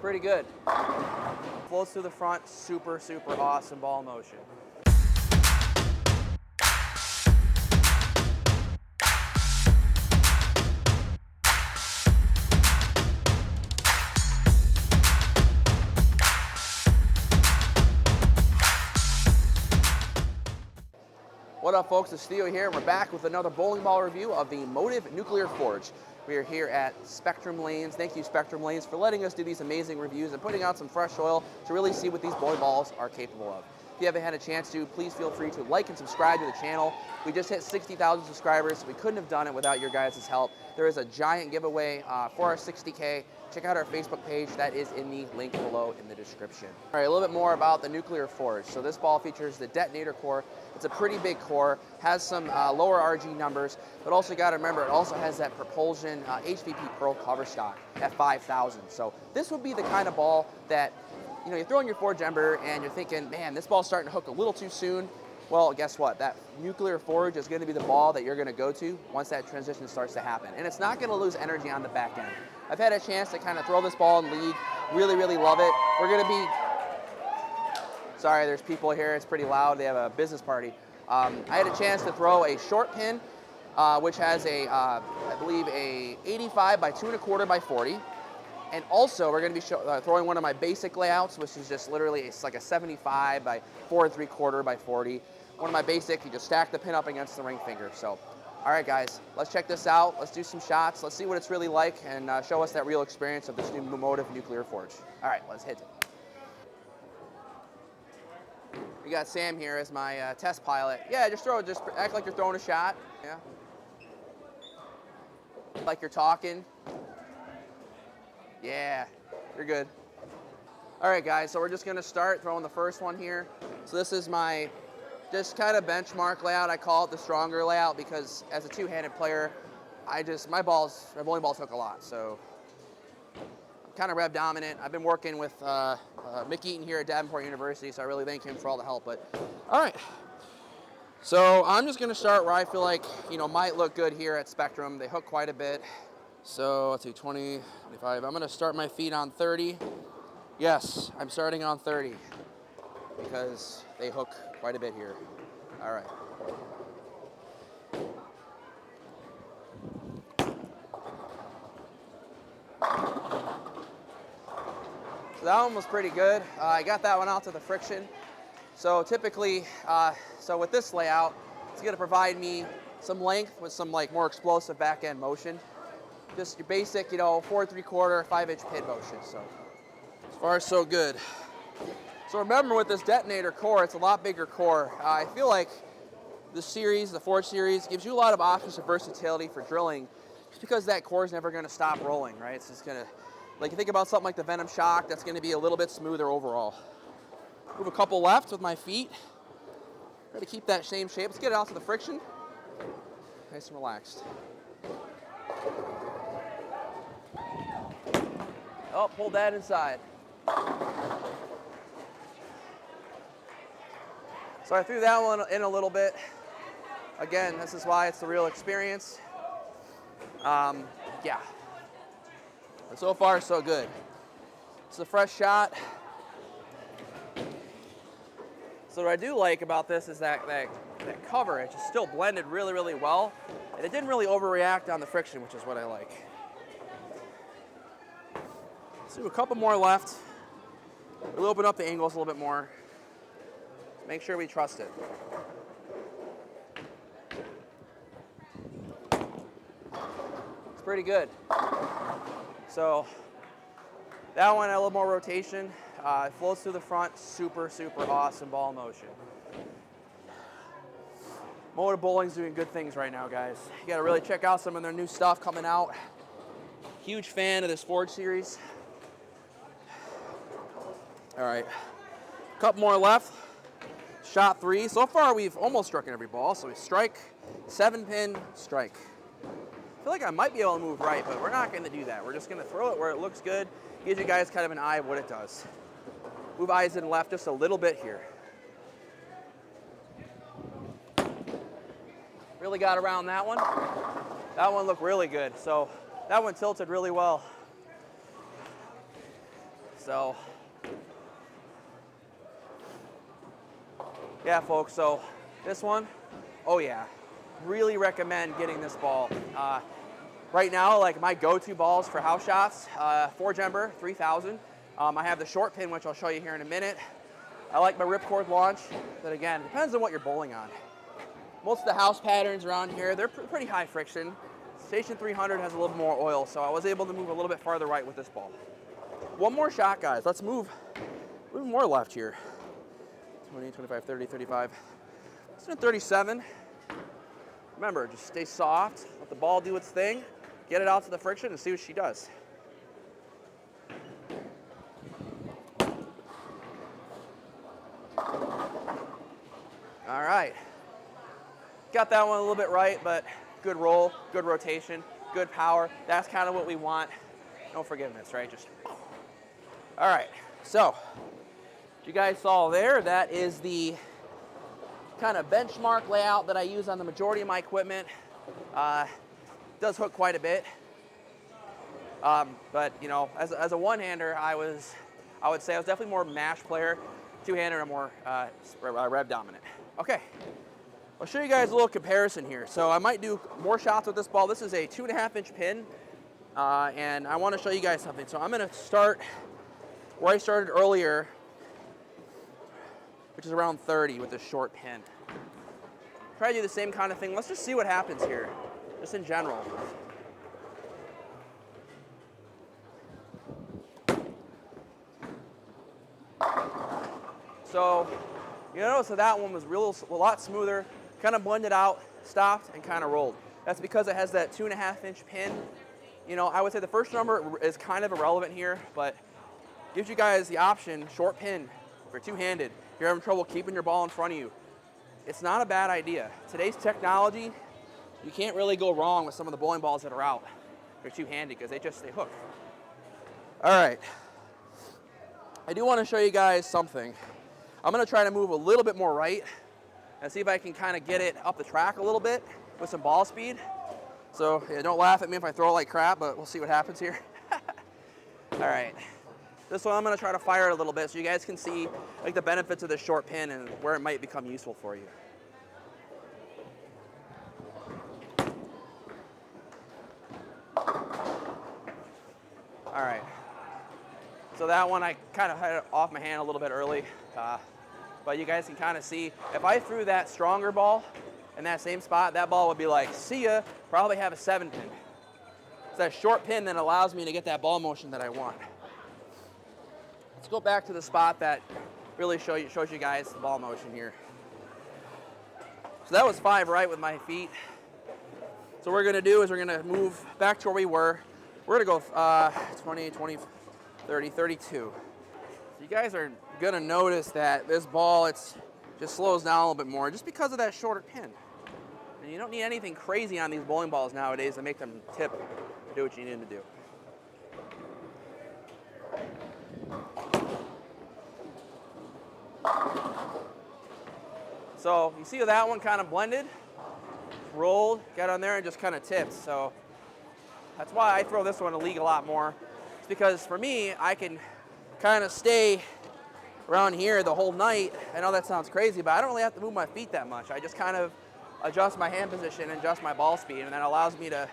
pretty good. Floats through the front, super, super awesome ball motion. What up, folks? It's Theo here, and we're back with another bowling ball review of the Motiv Nuclear Forge. We are here at Spectrum Lanes. Thank you, Spectrum Lanes, for letting us do these amazing reviews and putting out some fresh oil to really see what these bowling balls are capable of. If you haven't had a chance to, please feel free to like and subscribe to the channel. We just hit 60,000 subscribers. We couldn't have done it without your guys' help. There is a giant giveaway for our 60K. Check out our Facebook page. That is in the link below in the description. All right, a little bit more about the Nuclear Forge. So this ball features the detonator core. It's a pretty big core, has some lower RG numbers, but also got to remember it also has that propulsion HVP Pearl cover stock at 5,000. So this would be the kind of ball that, you know, you're throwing your Forge Ember and you're thinking, man, this ball's starting to hook a little too soon. Well, guess what? That Nuclear Forge is going to be the ball that you're going to go to once that transition starts to happen. And it's not going to lose energy on the back end. I've had a chance to kind of throw this ball in league. Really, really love it. We're going to be... Sorry, there's people here. It's pretty loud. They have a business party. I had a chance to throw a short pin, which has a, I believe, a 85 by 2 1/4 by 40. And also, we're going to be throwing one of my basic layouts, which is just literally, it's like a 75 by 4 3/4 by 40. One of my basic, you just stack the pin up against the ring finger. So, all right, guys, let's check this out. Let's do some shots. Let's see what it's really like and show us that real experience of this new Motiv Nuclear Forge. All right, let's hit it. We got Sam here as my test pilot. Yeah, just act like you're throwing a shot. Yeah. Like you're talking. Yeah, you're good. All right, guys, so we're just gonna start throwing the first one here. So this is my just kind of benchmark layout. I call it the stronger layout because as a two-handed player, my bowling balls hook a lot. So I'm kind of rev dominant. I've been working with Mick Eaton here at Davenport University, so I really thank him for all the help. But all right, so I'm just gonna start where I feel like, you know, might look good here at Spectrum. They hook quite a bit. So let's see, 20, 25. I'm gonna start my feet on 30. Yes, I'm starting on 30 because they hook quite a bit here. All right. So that one was pretty good. I got that one out to the friction. So typically, so with this layout, it's gonna provide me some length with some like more explosive back end motion. Just your basic, you know, 4 3/4, 5-inch pin motion. So as far so good. So remember, with this detonator core, it's a lot bigger core. I feel like the series, the Forge series, gives you a lot of options of versatility for drilling, just because that core is never going to stop rolling, right? It's just going to, like, you think about something like the Venom Shock, that's going to be a little bit smoother overall. Move a couple left with my feet. Try to keep that same shape. Let's get it out to the friction. Nice and relaxed. Oh, pull that inside. So I threw that one in a little bit. Again, this is why it's the real experience. Yeah. But so far, so good. It's a fresh shot. So what I do like about this is that cover, it just still blended really, really well. And it didn't really overreact on the friction, which is what I like. Let's do a couple more left. We'll open up the angles a little bit more. Make sure we trust it. It's pretty good. So that one had a little more rotation. It flows through the front. Super, super awesome ball motion. Motiv Bowling's doing good things right now, guys. You gotta really check out some of their new stuff coming out. Huge fan of this Forge series. All right, a couple more left. Shot 3. So far, we've almost struck in every ball. So we strike, 7-pin, strike. I feel like I might be able to move right, but we're not going to do that. We're just going to throw it where it looks good. Gives you guys kind of an eye of what it does. Move eyes in left just a little bit here. Really got around that one. That one looked really good. So that one tilted really well. So yeah, folks, so this one, oh yeah, really recommend getting this ball. Right now, like my go-to balls for house shots, Forge Ember 3000. I have the short pin, which I'll show you here in a minute. I like my ripcord launch, but again, depends on what you're bowling on. Most of the house patterns around here, they're pretty high friction. Station 300 has a little more oil, so I was able to move a little bit farther right with this ball. One more shot, guys. Let's move more left here. 20, 25, 30, 35. Let's do 37. Remember, just stay soft, let the ball do its thing, get it out to the friction and see what she does. All right. Got that one a little bit right, but good roll, good rotation, good power. That's kind of what we want. No forgiveness, right? Just. All right. So, you guys saw there, that is the kind of benchmark layout that I use on the majority of my equipment. Does hook quite a bit. But, you know, as a one-hander, I would say I was definitely more mash player. Two-hander, I'm more rev dominant. Okay. I'll show you guys a little comparison here. So I might do more shots with this ball. This is a 2.5-inch pin, and I want to show you guys something. So I'm going to start where I started earlier, which is around 30 with this short pin. Try to do the same kind of thing. Let's just see what happens here, just in general. So you notice that that one was a lot smoother, kind of blended out, stopped, and kind of rolled. That's because it has that 2.5-inch pin. You know, I would say the first number is kind of irrelevant here, but gives you guys the option, short pin, for two-handed. You're having trouble keeping your ball in front of you. It's not a bad idea. Today's technology, you can't really go wrong with some of the bowling balls that are out. They're two-handed because they hook. All right. I do want to show you guys something. I'm going to try to move a little bit more right and see if I can kind of get it up the track a little bit with some ball speed. So yeah, don't laugh at me if I throw it like crap, but we'll see what happens here. All right. This one I'm going to try to fire it a little bit so you guys can see like the benefits of this short pin and where it might become useful for you. All right. So that one I kind of had it off my hand a little bit early, but you guys can kind of see if I threw that stronger ball in that same spot, that ball would be like, see ya, probably have a 7-pin. It's that short pin that allows me to get that ball motion that I want. Let's go back to the spot that really shows you guys the ball motion here. So that was 5 right with my feet. So what we're gonna do is we're gonna move back to where we were. We're gonna go 20, 20, 30, 32. So you guys are gonna notice that this ball, it's just slows down a little bit more just because of that shorter pin. And you don't need anything crazy on these bowling balls nowadays to make them tip or do what you need to do. So you see that one kind of blended, rolled, got on there and just kind of tipped. So that's why I throw this one in the league a lot more. It's because for me, I can kind of stay around here the whole night. I know that sounds crazy, but I don't really have to move my feet that much. I just kind of adjust my hand position and adjust my ball speed, and that allows me to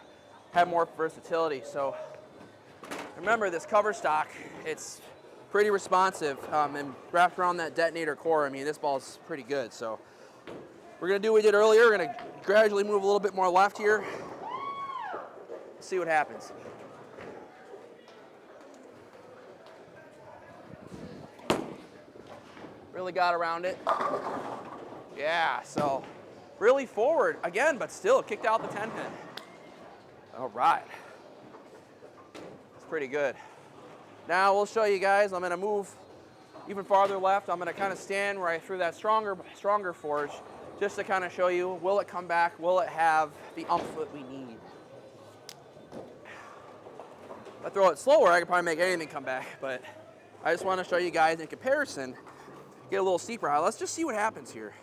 have more versatility. So remember, this cover stock, it's pretty responsive and wrapped around that detonator core. I mean, this ball is pretty good. So we're gonna do what we did earlier. We're gonna gradually move a little bit more left here. See what happens. Really got around it. Yeah, so really forward again, but still kicked out the 10-pin. All right. It's pretty good. Now we'll show you guys, I'm gonna move even farther left. I'm gonna kind of stand where I threw that stronger forge, just to kind of show you, will it come back? Will it have the umph that we need? If I throw it slower, I could probably make anything come back, but I just want to show you guys in comparison, get a little steeper. Let's just see what happens here.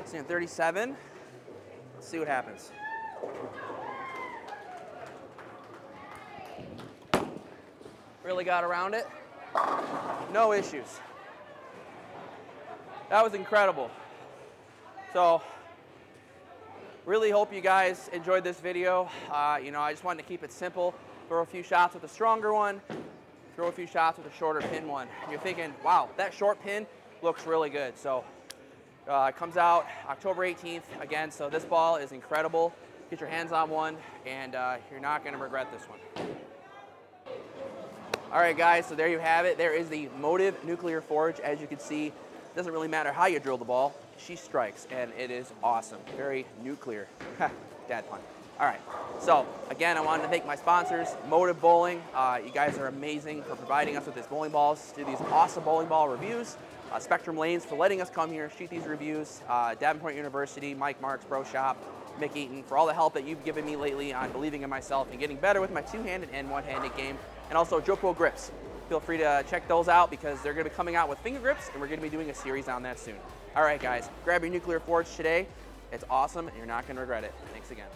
See on 37, let's see what happens. Really got around it. No issues. That was incredible. So, really hope you guys enjoyed this video. You know, I just wanted to keep it simple. Throw a few shots with a stronger one, throw a few shots with a shorter pin one. You're thinking, wow, that short pin looks really good. So it comes out October 18th again. So this ball is incredible. Get your hands on one, and you're not going to regret this one. All right, guys, so there you have it. There is the Motiv Nuclear Forge. As you can see, it doesn't really matter how you drill the ball. She strikes, and it is awesome. Very nuclear. Dad pun. All right, so again, I wanted to thank my sponsors, Motiv Bowling. You guys are amazing for providing us with these bowling balls to do these awesome bowling ball reviews. Spectrum Lanes for letting us come here, shoot these reviews. Davenport University, Mike Marks, Bro Shop, Mick Eaton, for all the help that you've given me lately on believing in myself and getting better with my two-handed and one-handed game. And also JoPro grips. Feel free to check those out because they're going to be coming out with finger grips, and we're going to be doing a series on that soon. All right, guys, grab your Nuclear Forge today. It's awesome, and you're not going to regret it. Thanks again.